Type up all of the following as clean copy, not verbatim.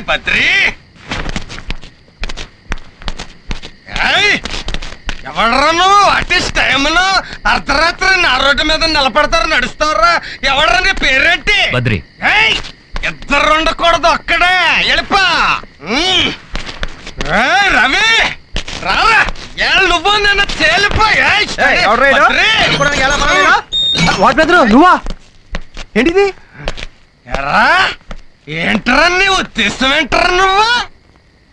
బద్రి ఎవడరా నువ్వు అట్లీస్ట్ టైంలో అర్ధరాత్రి నా రోడ్డు మీద నిలబడతారు నడుస్తారా ఎవడరా నీ పేరేంటి బద్రి ఇద్దరు ఉండకూడదు అక్కడే వెళ్ళిపా రవి రారా నువ్వు నన్ను తేలిపోయా నువ్వా ఏంటిది ఎరా ఏంటరా నీ ఉద్దేశం ఏంటరా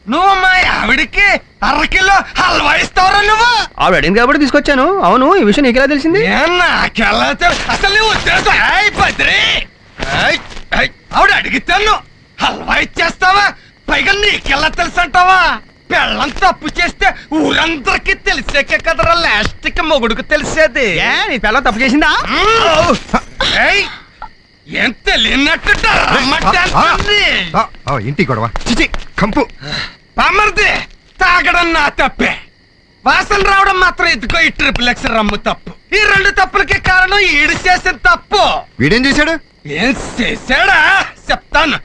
నువ్వు మా ఆవిడికి అరకిలో హల్వా ఇస్తావరా నువ్వు ఆవిడ అడిగింది కాబట్టి తీసుకొచ్చాను. అవును, ఈ విషయం నీకెలా తెలిసింది? నాకెలా అసలు నీ ఉద్దేశం బద్రి ఆవిడ అడిగితాను హల్వా ఇచ్చేస్తావా పైగా నీకెలా తెలుసు అంటావా పెళ్ళం తప్పు చేస్తే ఊరందరికీ తెలిసాకే కదరా లాస్ట్ కి మొగుడుకు తెలిసేది నీ పెళ్ళం తప్పు చేసిందా ఏం తెలియనట్టు ఇంటి గొడవ చిచి కంపు పామర్ది తాగడం నా తప్పే వాసన రావడం మాత్రం ఇదిగో ఈ ట్రిపుల్ రమ్ము తప్పు ఈ రెండు తప్పులకి కారణం ఈడు చేసిన తప్పు వీడేం చేశాడు ఏం చేశాడా చెప్తాను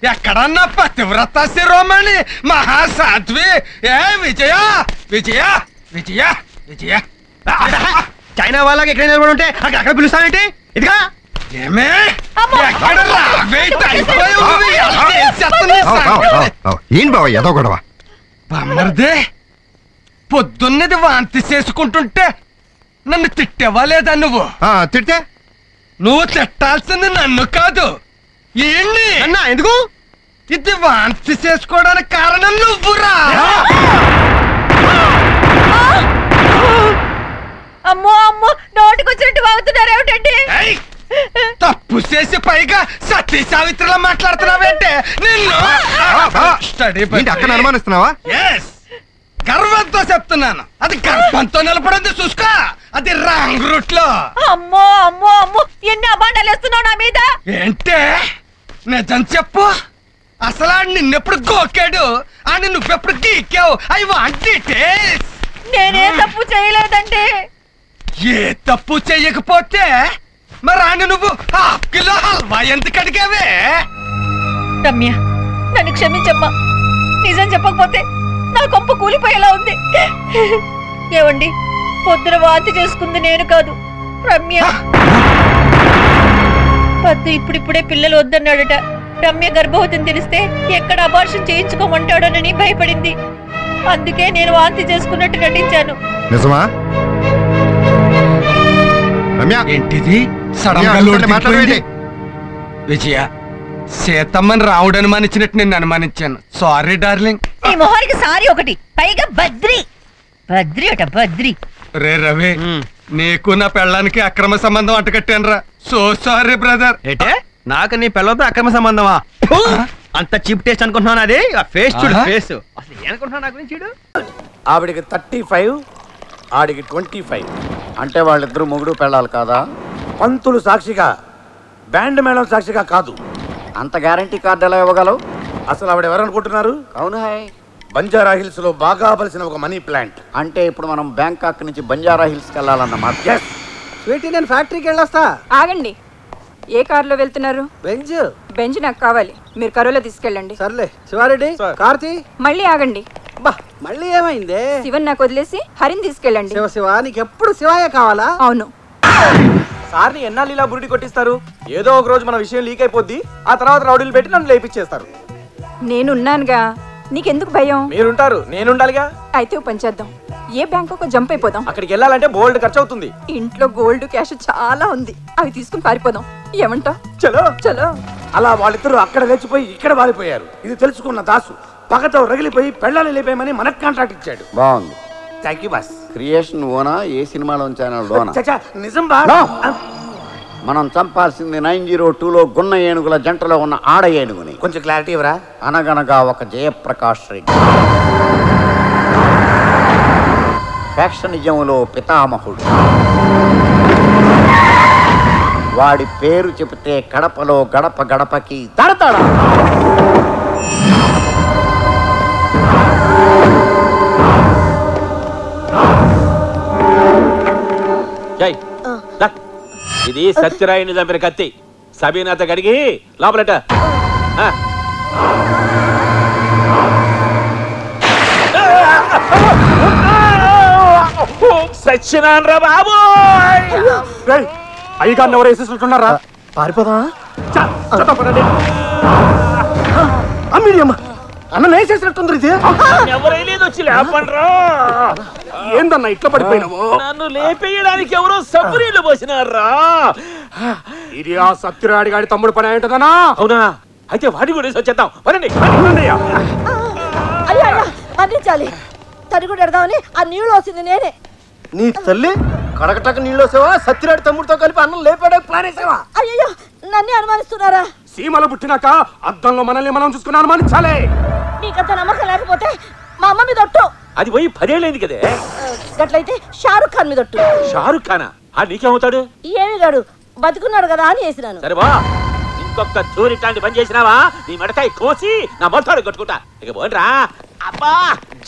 ఎక్కడన్నా పతివ్రత శిరోమణి మహాసాధ్వి ఏ విజయ విజయ విజయ విజయ చైనా వాళ్ళకి ఎక్కడ నిలబడి ఉంటే అక్కడ పిలుస్తానంటే ఇదిగా ఏమే ఏం బావ ఏదో గొడవ బామ్మర్దే పొద్దున్నది వాంతి చేసుకుంటుంటే నన్ను తిట్టేవా లేదా నువ్వు తిడితే నువ్వు తిట్టాల్సింది నన్ను కాదు ఏంటి అన్నా ఎందుకు ఇది వాంతి చేసుకోవడానికి కారణం నువ్వురా అమ్మో అమ్మో నోటికొచ్చినట్టు వాగుతున్నారు ఏమిటండి తప్పు చేసి పైగా సతీ సావిత్రిలా మాట్లాడుతున్నావేంటే నిన్ను అక్కడ అనుమానిస్తున్నావా గర్వంతో చెప్తున్నాను అది గర్భంతో నిలబడింది చూసుకో అది రాంగ్ రూట్ లో అమ్మో అమ్మో అమ్మో ఎన్ని అబాండాలు వేస్తున్నావు నా మీద ఏంటే నిజం చెప్పు అసలు ఆడు నిన్నెప్పుడు గోకాడు అని నువ్వెప్పుడు గీకావు ఐ వాంట్ డీటెయిల్స్ నేనే తప్పు చేయలేదండి ఏ తప్పు చెయ్యకపోతే మరి ఆని నువ్వు హాఫ్ కిలో హల్వా ఎందుకు అడిగావే రమ్య నన్ను క్షమించమ్మా నిజం చెప్పకపోతే నా కొంప కూలిపోయేలా ఉంది ఏవండి పొద్దున వాంతి చేసుకుంది నేను కాదు రమ్య పద్దు ఇప్పుడిప్పుడే పిల్లలు వద్దన్నాడట రమ్య గర్భవతిని తెలిస్తే ఎక్కడ అబార్షన్ చేయించుకోమంటాడోనని భయపడింది అందుకే నేను వాంతి చేసుకున్నట్టు నటించాను నిజమా ఏంటిది విజయ సీతమ్మని రావుడు అనుమానించినట్టు నిన్ను అనుమానించాను సారీ డార్లింగ్ ఈ మొహానికి సారీ ఒకటి పైగా బద్రి బద్రి అట బద్రి రే రవి నీకు నా పెళ్ళానికి అక్రమ సంబంధం అంటకట్టాను రా సో సారీ బ్రదర్ ఏటే నాకు నీ పిల్లలతో అక్రమ సంబంధమా అంత చీప్ టేస్ట్ అనుకుంటున్నాను అది ఫేస్ చూడు ఫేస్ అసలు ఏమనుకుంటున్నావు నా గురించి చూడు ఆవిడికి 35 ఆడికి 25 అంటే వాళ్ళిద్దరూ మొగుడు పెళ్ళాలి కాదా పంతులు సాక్షిగా బ్యాండ్ మేళం సాక్షిగా కాదు అంత గ్యారంటీ కార్డు ఎలా ఇవ్వగలవు అసలు ఆవిడ ఎవరనుకుంటున్నారు అవును హాయ్ బంజారా హిల్స్ లో బాగా బలిసిన ఒక మనీ ప్లాంట్ అంటే ఇప్పుడు మనం బ్యాంకాక్ నుంచి బంజారా హిల్స్ కి వెళ్ళాలన్నమాట స్వీటీ నేను ఫ్యాక్టరీకి వెళ్ళొస్తా ఆగండి ఏ కారులో వెళ్తున్నారు బెంజ్ బెంజ్ నాకు కావాలి మీరు కరోలో తీసుకెళ్ళండి సర్లే శివారెడ్డి కార్తీ మళ్ళీ ఆగండి మళ్ళీ ఏమైందే శివన్ నాకు వదిలేసి హరిని తీసుకెళ్ళండి శివ శివ నీకు ఎప్పుడు శివాయ కావాలా అవును సార్ని ఎన్నాళ్ళు ఇలా బురిడి కొట్టిస్తారు ఏదో ఒక రోజు మన విషయం లీక్ అయిపోద్ది ఆ తర్వాత రౌడీలు పెట్టి నన్ను లేపిచ్చేస్తారు నేనున్నానుగా నీకెందుకు భయం మీరుంటారు నేనుండాలిగా అయితే పని చేద్దాం ఏ బ్యాంకు జంప్ అయిపోదాం అక్కడికి వెళ్ళాలంటే బోల్డ్ ఖర్చు అవుతుంది ఇంట్లో గోల్డ్ క్యాష్ చాలా ఉంది అవి తీసుకుని పారిపోదాం ఏమంటావ్ చలో చలో అలా వాళ్ళిద్దరూ అక్కడ లేచిపోయి ఇక్కడ వాలిపోయారు ఇది తెలుసుకున్న దాసు పగతో రగిలిపోయి పెళ్ళాలి లేపేయమని మనకు కాంట్రాక్ట్ ఇచ్చాడు బాగుంది థ్యాంక్ యూ బాస్ క్రియేషన్ ఓనా ఏ సినిమాలో ఛానల్ నిజం బా మనం చంపాల్సింది 902లో గున్న ఏనుగుల జంటలో ఉన్న ఆడ ఏనుగుని కొంచెం క్లారిటీ ఇవ్వరా అనగనగా ఒక జయప్రకాష్ రెడ్డి ఫ్యాక్షనిజంలో పితామహుడు వాడి పేరు చెబితే కడపలో గడప గడపకి తడతాడా ఇది సత్యరాయుని చంపిన కత్తి సబీనాథ గడిగి లోపలట సచ్చినాన్రా బాబు. అయ్యగారిని ఎవరు వేసేసినట్టున్నారా? పారిపోదా? అన్న వేసేసినట్టుంది ఇది. ఎవరైలేదు వచ్చి లేపండ్రా. ఏందన్నా ఇట్లా పడిపోయినావు? నన్ను లేపేయడానికి ఎవరో సబ్బునీళ్ళు పోసినారా? ఇది ఆ సత్యరాడి గాడి తమ్ముడు పని ఏంటదనా? అవునా? అయితే వాడి కూడా వచ్చేద్దాం. పదండి. అయ్యా అందించాలి. తడిగుడు ఎడదామని ఆ నీళ్ళు వచ్చింది నేనే. నీ తల్లి కడకటక నీళ్ళు వస్తావా? సత్యరాడి తమ్ముడితో కలిపి అన్నం లేపాడే ప్లాన్ వేసావా? అయ్యో నన్నే అనుమానిస్తున్నారా? సీమలు పుట్టినాక అద్దంలో మనల్ని మనం చూసుకుని అనుమానించాలి. నీకంత నమ్మకం లేకపోతే మా అమ్మ మీద ఒట్టు. అది పోయి 10 ఏళ్ళైంది కదే. గట్లయితే షారుఖ్ ఖాన్ మీద ఒట్టు. షారుఖ్ ఖానా? ఆ నీకేమవుతాడు? ఏమి గాడు బతుకున్నాడు కదా అని వేసినాను. సరే బా, ఇంకొక తూరిట్లాంటి పని చేసినావా నీ మెడకాయ కోసి నా మొత్తాడు కట్టుకుంటా. ఇక పోండ్రా. అబ్బా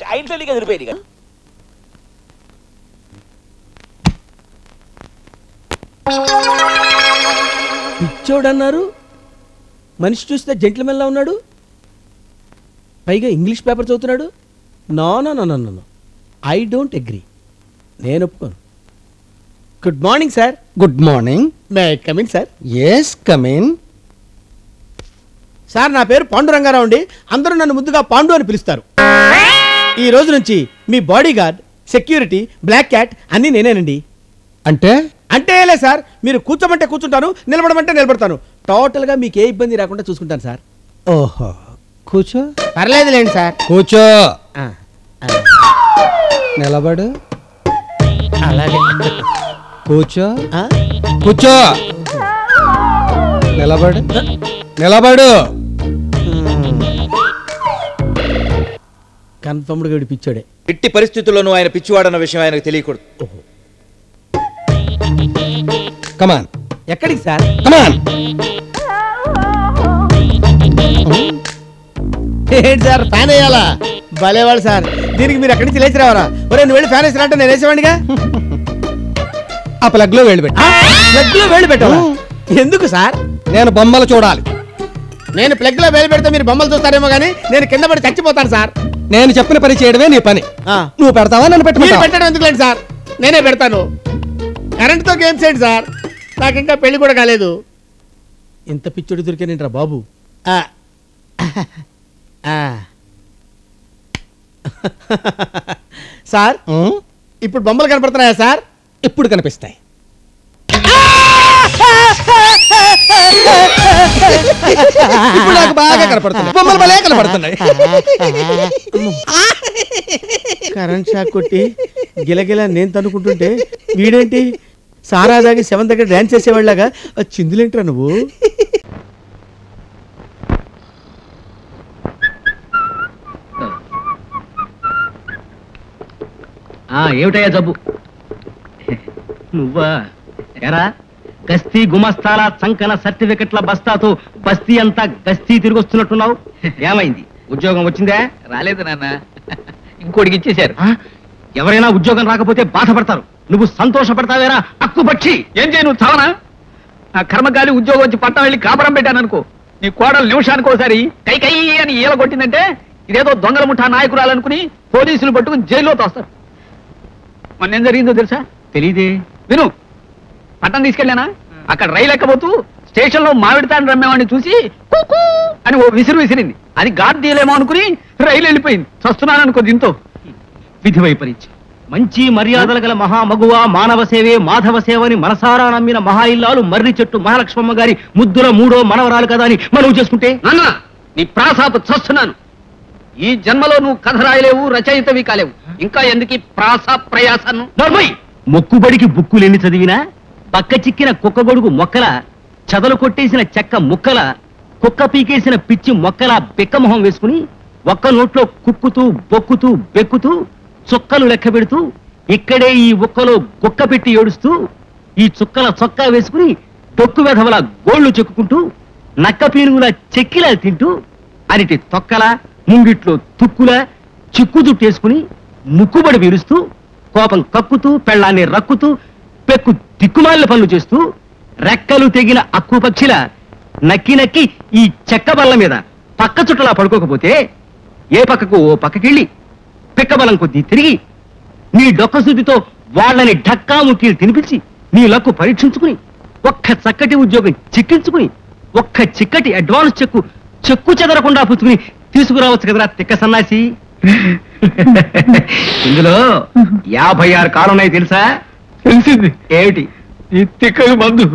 జాయింట్ లీగ్ ఎదిరిపోయింది. పిచ్చోడన్నారు. మనిషి చూస్తే జెంట్లమెన్లా ఉన్నాడు. పైగా ఇంగ్లీష్ పేపర్ చదువుతున్నాడు. No no no no no, I don't agree. నేను ఒప్పుకోను. Good morning sir. Good morning. May I come in sir? Yes come in. Sir నా పేరు పాండురంగారావు అండి. అందరూ నన్ను ముద్దుగా పాండు అని పిలుస్తారు. ఈ రోజు నుంచి మీ bodyguard, security, black cat అన్నీ నేనేనండి. అంటే అంటే లే సార్, మీరు కూర్చోమంటే కూర్చుంటాను, నిలబడమంటే నిలబడతాను. టోటల్గా మీకు ఏ ఇబ్బంది రాకుండా చూసుకుంటాను సార్. ఓహో, కూర్చో. పర్లేదులేండి సార్. కూర్చో. నిలబడు. అలాగే. కూర్చో. కూర్చో. నిలబడు. నిలబడు. కన్ఫర్మ్డ్గా వీడు పిచ్చాడే. ఎట్టి పరిస్థితుల్లోనూ ఆయన పిచ్చివాడన్న విషయం ఆయనకు తెలియకూడదు. కమాన్. ఎక్కడికి సార్? కమాన్. ఏంటి సార్ ఫ్యాన్ వేయాలా? భలేవాడు సార్. దీనికి మీరు ఎక్కడి నుంచి లేచి రావరా? ఒరే నువ్వు వెళ్ళి ఫ్యాన్ వేసినట్టు నేను వేసేవాడిగా. ఆ ప్లగ్ లో వేళ్ళు పెట్టు. ప్లగ్ లో వేలు పెట్టాలా? ఎందుకు సార్? నేను బొమ్మలు చూడాలి. నేను ప్లగ్ లో వేలు పెడితే మీరు బొమ్మలు చూస్తారేమో కానీ నేను కింద పడి చచ్చిపోతాను సార్. నేను చెప్పిన పని చేయడమే నీ పని. నువ్వు పెడతావా నన్ను మీరు పెట్టడం ఎందుకులేండి సార్, నేనే పెడతాను. కరెంట్తో గేమ్స్ ఏంటి సార్? నాకు ఇంకా పెళ్లి కూడా కాలేదు. ఇంత పిచ్చోడు దొరికానేంట్రా బాబు. సార్ ఇప్పుడు బొమ్మలు కనపడుతున్నాయా సార్? ఇప్పుడు కనిపిస్తాయి. ఇప్పుడు నాకు బాగా కనపడుతున్నాయి. బొమ్మలు భలే కనపడుతున్నాయి. కరెంట్ షాక్ కొట్టి గిలగిలా నేను తనుకుంటుంటే వీడేంటి సారా దాగి 7 దగ్గర డాన్స్ చేసేవాళ్ళగా చిందులేంట్రా నువ్వు? ఏమిటయ్యా జబ్బు? నువ్వా ఎరా గస్తీ గుమస్తాల సంకన సర్టిఫికెట్ల బస్తాతో బస్తీ అంతా గస్తీ తిరిగి వస్తున్నట్టున్నావు. ఏమైంది? ఉద్యోగం వచ్చిందే? రాలేదు నాన్న, ఇంకోటికి ఇచ్చేశారు. ఎవరైనా ఉద్యోగం రాకపోతే బాధపడతారు, నువ్వు సంతోషపడతావేరా అక్కు పక్షి? ఏం చేయ నువ్వు చావనా? నా కర్మగాలి ఉద్యోగం వచ్చి పట్టం వెళ్ళి కాపురం పెట్టాను అనుకో, నీ కోడలు నిమిషానికి ఒకసారి కై కై అని ఈల కొట్టిందంటే ఇదేదో దొంగల ముఠా నాయకురాలనుకుని పోలీసులు పట్టుకుని జైల్లో తోస్తారు. మొన్న ఏం జరిగిందో తెలుసా? తెలీదే. విను, పట్టం తీసుకెళ్ళానా, అక్కడ రైలు ఎక్కబోతూ స్టేషన్ లో మామిడి తాండ్ర అమ్మేవాడిని చూసి కుకూ అని ఓ విసిరింది. అది గాడ్ తీయలేమో అనుకుని రైలు వెళ్ళిపోయింది. చస్తున్నాను అనుకో దీంతో. విధి వైపరీత్యం. మంచి మర్యాదలు గల మహామగువ మానవ సేవే మాధవ సేవని మనసారా నమ్మిన మహా ఇల్లాలు మర్రి చెట్టు మహాలక్ష్మమ్మ గారి ముద్దుల 3వ మనవరాలు కదా అని మనవి చేసుకుంటే నాన్న నీ ప్రాసాపు చస్తున్నాను. ఈ జన్మలో నువ్వు కథ రాయలేవు, రచయితవి కాలేవు. ఇంకా ఎందుకు ప్రాస ప్రయాసను? మొక్కుబడికి బుక్కులెన్ని చదివినా పక్క చిక్కిన కుక్క గొడుగు మొక్కల, చదలు కొట్టేసిన చెక్క ముక్కల, కుక్క పీకేసిన పిచ్చి మొక్కల బెక్కమొహం వేసుకుని ఒక్క నోట్లో కుక్కుతూ బొక్కుతూ బెక్కుతూ చుక్కలు లెక్క పెడుతూ ఇక్కడే ఈ ఒక్కలో గుక్క పెట్టి ఏడుస్తూ ఈ చుక్కల చొక్కా వేసుకుని డొక్కు వెధవల గోళ్లు చెక్కుకుంటూ నక్క పీనుగుల చెక్కిలా తింటూ అరిటి తొక్కల ముంగిట్లో తుక్కుల చిక్కు జుట్టేసుకుని ముక్కుబడి వీరుస్తూ కోపం కక్కుతూ పెళ్ళాన్ని రక్కుతూ పెక్కు దిక్కుమాలిన పనులు చేస్తూ రెక్కలు తెగిన అక్కు పక్షిల నక్కి నక్కి ఈ చెక్క బల్ల మీద పక్క చుట్టలా పడుకోకపోతే ఏ పక్కకు ఓ పక్కకెళ్ళి పిక్కబలం కొద్దీ తిరిగి నీ డొక్కశుద్ధితో వాళ్ళని ఢక్కా ముక్కీలు తినిపించి నీ లక్కు పరీక్షించుకుని ఒక్క చక్కటి ఉద్యోగం చిక్కించుకుని ఒక్క చిక్కటి అడ్వాన్స్ చెక్కు చెదరకుండా పుచ్చుకుని తీసుకురావచ్చు కదరా తిక్క సన్నాసి. ఇందులో 56 కాలం ఉన్నాయి తెలుసా? తెలిసింది. ఏమిటి? ఈ తిక్కలు మందు.